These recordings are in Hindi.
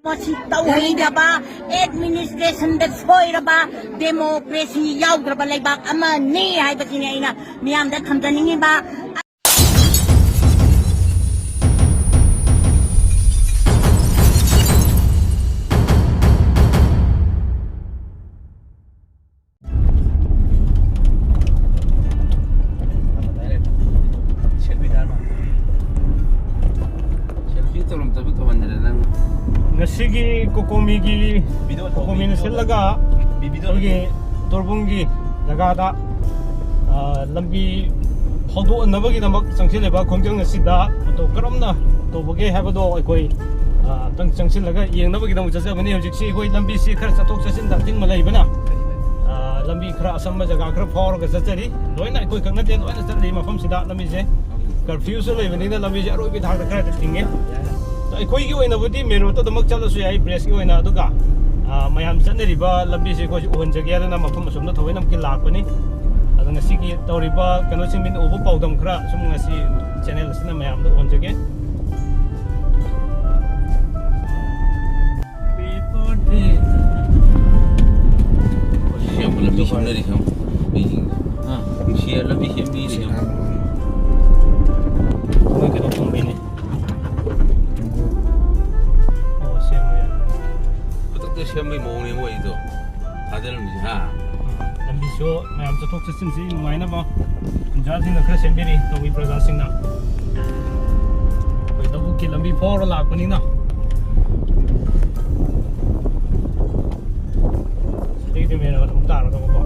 Masih tauhidaba, administration da soiraba, democracy yaudraba leibak ama ni haibasini aina miyamda thamjaningiba. Ngasigi kokomi na silaga ogi torbungi jagada lambi phodo nabagi namak sangsileba khongjang nasida to karamna to boge habado akoi tang sangsilaga yengnabagi namu chasabani hojiksi akoi lambi si khar chatok chasin dangting malai bana lambi khara asamba jaga khara phor ga chachari loina akoi kangna te loina chali mafam sida lambi je curfew so leibani na lambi je aroi bi thak khara tinge ꯑꯩꯈꯣꯏꯒꯤ ꯑꯣꯏꯅꯕꯨꯗꯤ ꯃꯦꯟ ꯔꯣꯗꯇꯃꯛ ꯆꯠꯂꯁꯨ ꯌꯥꯏ ꯕ꯭ꯔꯦꯁꯀꯤ ꯑꯣꯏꯅ ꯑꯗꯨꯒ ꯃꯌꯥꯝ ꯆꯠꯅꯔꯤꯕ ꯂꯝꯕꯤꯁꯦ ꯑꯩꯈꯣꯏꯁꯨ ꯎꯍꯟꯖꯒꯦ ꯑꯗꯨꯅ ꯃꯐꯝ ꯑꯁꯣꯝꯗ ꯊꯑꯣꯏꯅꯃꯛꯀꯤ ꯂꯥꯛꯄꯅꯤ ꯑꯗꯣ ꯉꯁꯤꯒꯤ ꯇꯧꯔꯤꯕ ꯀꯩꯅꯣꯁꯤꯡ ꯎꯕ ꯄꯥꯎꯗꯝ ꯈꯔ ꯁꯨꯝ ꯉꯁꯤ ꯆꯦꯅꯦꯜ ꯑꯁꯤꯅ ꯃꯌꯥꯝꯗ ꯎꯍꯟꯖꯒꯦ ꯂꯝꯕꯤ ꯁꯦꯝꯅꯔꯤ ꯃꯤꯁꯤꯡ ꯂꯝꯕꯤ ꯁꯦꯝꯕꯤꯔꯤ ꯃꯣꯏ ꯀꯩꯅꯣ ꯊꯝꯕꯩꯅꯦ ꯁꯦꯝꯕꯩ ꯃꯑꯣꯡꯅꯦ ꯃꯣꯏꯗꯣ ꯊꯥꯗꯔꯝꯃꯤꯁꯦ ꯍꯥ ꯂꯝꯕꯤꯁꯨ ꯃꯌꯥꯝ ꯆꯠꯊꯣꯛ ꯆꯠꯁꯤꯟꯁꯤ ꯅꯨꯡꯉꯥꯏꯅꯕ ꯈꯨꯟꯖꯥꯁꯤꯡꯅ ꯈꯔ ꯁꯦꯝꯕꯤꯔꯤ ꯇꯧꯏ ꯄ꯭ꯔꯖꯥꯁꯤꯡꯅ ꯑꯩꯈꯣꯏ ꯂꯧꯕꯨꯛꯀꯤ ꯂꯝꯕꯤ ꯐꯥꯎꯔ ꯂꯥꯛꯄꯅꯤꯅ ꯁꯤꯗꯒꯤꯗꯤ ꯃꯦꯟꯔꯣꯗ ꯑꯃꯨꯛ ꯇꯥꯔꯗꯧꯕꯀꯣ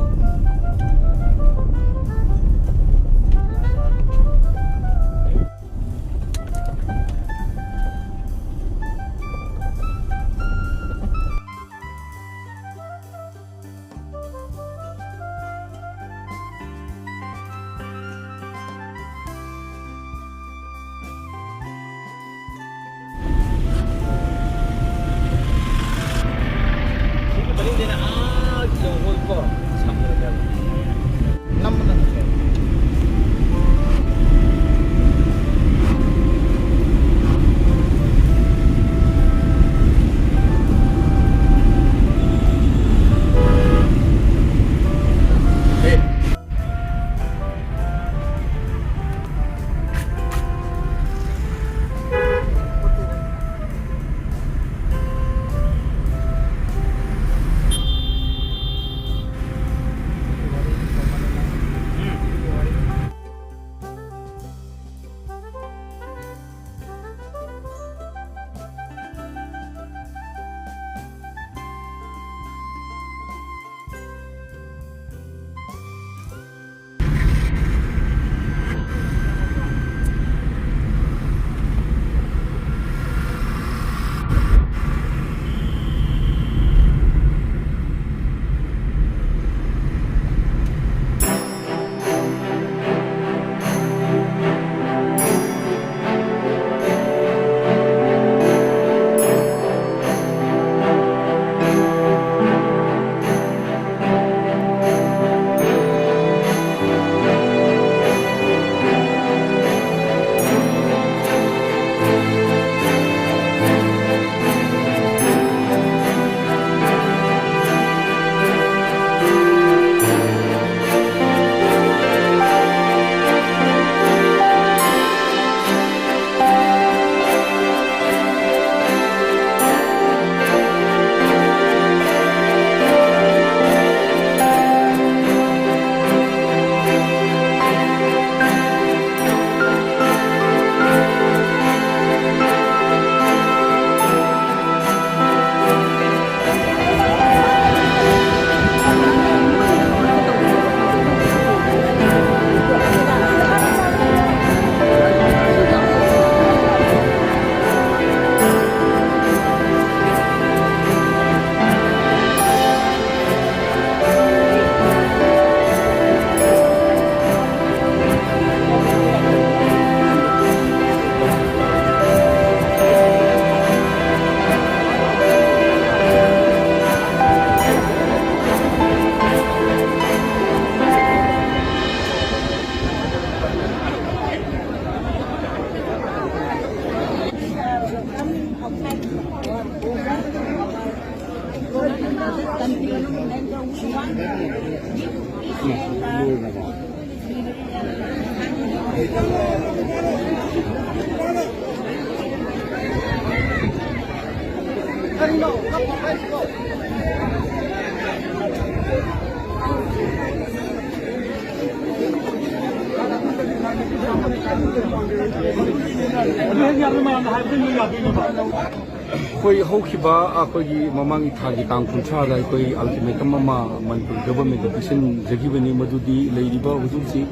कोई होखिबा अखोगी ममांगी थागी तांग कुंथ्रादा कोई अल्टीमेटम अमा मनपुर गवर्नमेंट पिसन जगिबनी मदुदी लेरिबा हुजुसी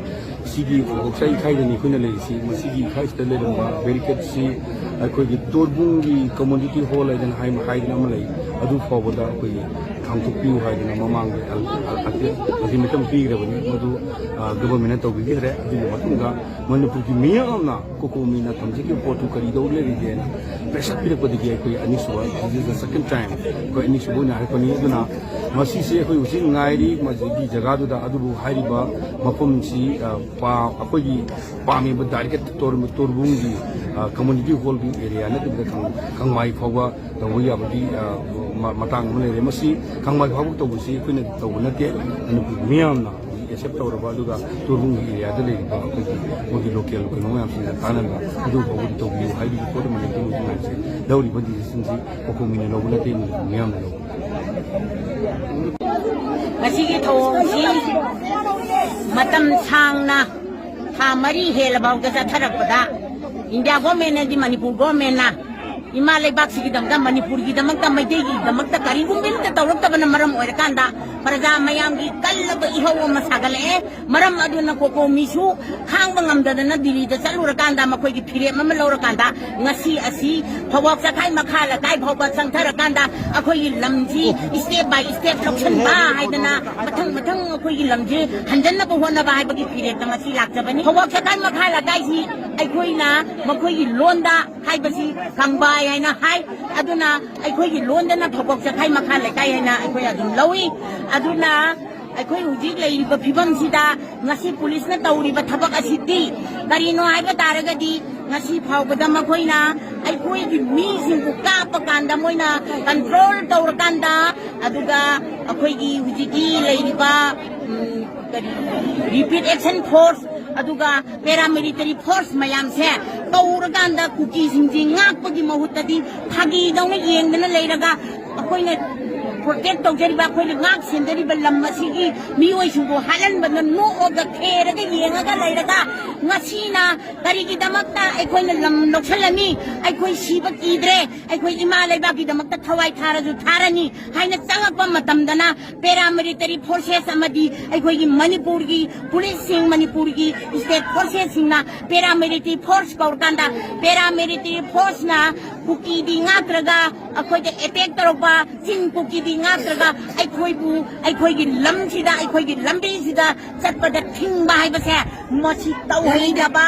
सिगी ओक्साई खाइदनी खुना लेसी मसिगी खाइस्ता लेरबा बैरिकेड अखोगी तोरबुंगी कम्युनिटी हॉल आइदन हाइम हाइदन अमा लई अदु फावदा कोई खांगथोपिउ हाइदन ममांग अल्टीमेटम पीग्रबनी मदु गवर्नमेंट तौबिगिद्रे अदुनि मतुंगा मनपुर की मियामना कोकोमीना थमजिकी पोर्टु करी दौले रिदेना प्रेशर पिरपदगी कोई अनिसुवा this is the second time कोई अनिसुबु ना कोनी अदुना मसी से कोई उसी ngairi मजिगी जगह दुदा अदुबु हाइरिबा मफम सी पा अकोगी पामी ब डायरेक्ट तोरबुंगी कम्युनिटी हॉल की एरिया ने दुदा खंगमाई फावा तवया बदी मतंग मले मसी खंगमाई फाबु तवसी कोइने तवनते अनु मियामना एक्सेप्ट तौरबा दुगा तोरबुंगी एरिया दे लेबा कोगी लोकल को नोया सिना तानगा अदु फाबु तवबि हाइबि कोड मले के मुजना से दौरी बदी सिंजी कोकोमिने लोबनते मियामना लो मसीगी थोंसी मतम सांगना था मरी हेलबाव दा थरपदा इंडिया गवर्नमेंट दी मणिपुर गवर्नमेंट ना इमा लेबाक सिगिदमदा मणिपुर की दमकता मैदेगी दमकता करिगुम्बिन त तौरक्तबन मरम ओइरकांदा प्रजा मयामगी कल्लब इहौ मसागले मरम अदुना कोकोमीसु खांग ngamdadana दिल्ली दा चलुरकांदा मखोइगी फिरेम अमा लौरकांदा ngasi asi phawak sakai makhala kai phawba sangtharaकांदा अखोइगी लमजी स्टेप बाय स्टेप लक्ष्मण बा हाइदना मथंग मथंग अखोइगी लमजी हंजन्ना बहोना बा हाइबगी फिरेम ता ngasi लाक्जबनी phawak sakai makhala kai si अखोइना मखोइगी लोंदा हाइबसी खंगबाय हाइना हाइ अदुना अखोइगी लोंदना phawak sakai makhala kai हाइना अखोइ अदुम लौई अदुना अखोइ हुजिक लेरिबा फिबमसिदा ngasi पुलिस ना तौरिबा थबक असिति करिनो हाइबा तारगदी ngasi फावबदा मखोइना अखोइगी मीसिंगु कापकांदा मोइना कंट्रोल तौरकांदा अदुगा अखोइगी हुजिकी लेरिबा रिपीट एक्शन फोर्स अदुगा पैरामिलिटरी फोर्स मयाम से तौरकांदा कुकी सिंजी ngaakpagi mahutadi thagi dawna yengdana leiraga अखोइना प्रोटेक्ट तौजरीबा अखोइना ngaak सेंदरीबा लम मसिगी मियोइसुगो हालनबना नोओगा खेरगा येंगागा लेiraga ngasiना करिगी दमकता अखोइना लम लोक्सलनी अखोइ सिबा कीद्रे अखोइ इमा लेबागी दमकता थवाई थाराजु थारानी हाइना चंगपा मतमदना पैरामिलिटरी फोर्सेस अमदी अखोइगी मणिपुरगी पुलिस सिंह मणिपुरगी स्टेट फोर्सेस सिंगना पैरामिलिटरी फोर्स कौरकांदा पैरामिलिटरी फोर्स ना कुकी दी ngakrगा अखोइदे अटैक तरोबा सिंह कुकी दी ngakrगा अखोइबु अखोइगी लमसिदा अखोइगी लंबीसिदा चटपदा थिंगबा हाइबसे मसि तौहैदबा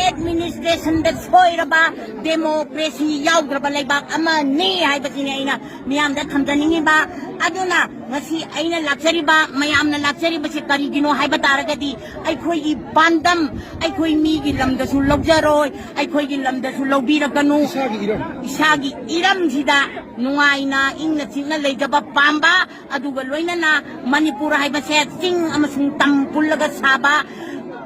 एडमिनिस्ट्रेशन द सोइरबा डेमोक्रेसी याउद्रबा लेबाक अमनी हाइबसिने आइना मियामदा थमजनिंगिबा अदुना ngasi aina laksariba mayamna laksariba se karigino haiba taragadi aikhoi bandam aikhoi mi gi lamda su lobjaroi aikhoi gi lamda su lobiraganu isagi iram sida nuaina ingna chingna leijaba pamba aduga loinana manipur haiba se ching amasung tampulaga saba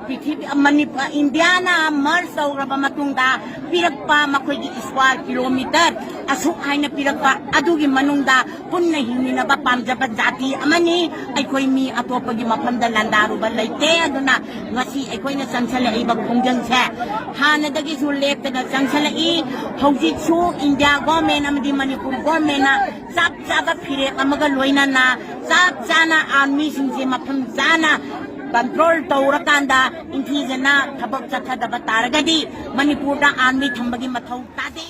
पृथ्वी मणिपुर इंडियाना मर्ज तौरबा मतुंगदा पिरक्पा मखोइगी स्क्वायर किलोमीटर असुक हाइना पिरक्पा अदुगी मनुंगदा पुन्ना हिंगिनबा पामजबा जाति अमनी अखोइ मी अतोपगी मफमदा लंदारुबा लेते अदुना ngasi अखोइना संसलइबा खुंजंगसे हानदगी सु लेक्तना संसलइ हौजिक सु इंडिया गवर्नमेंट अमदी मणिपुर गवर्नमेंट ना चाप चाबा फिरे अमगा लोइनाना चाप चाना आर्मी सिंजे मफम जाना कंट्रोल तौरकांदा इंथीजना थबक चथदबा तारगदी मणिपुरदा आर्मी थंबगी मथौ तादे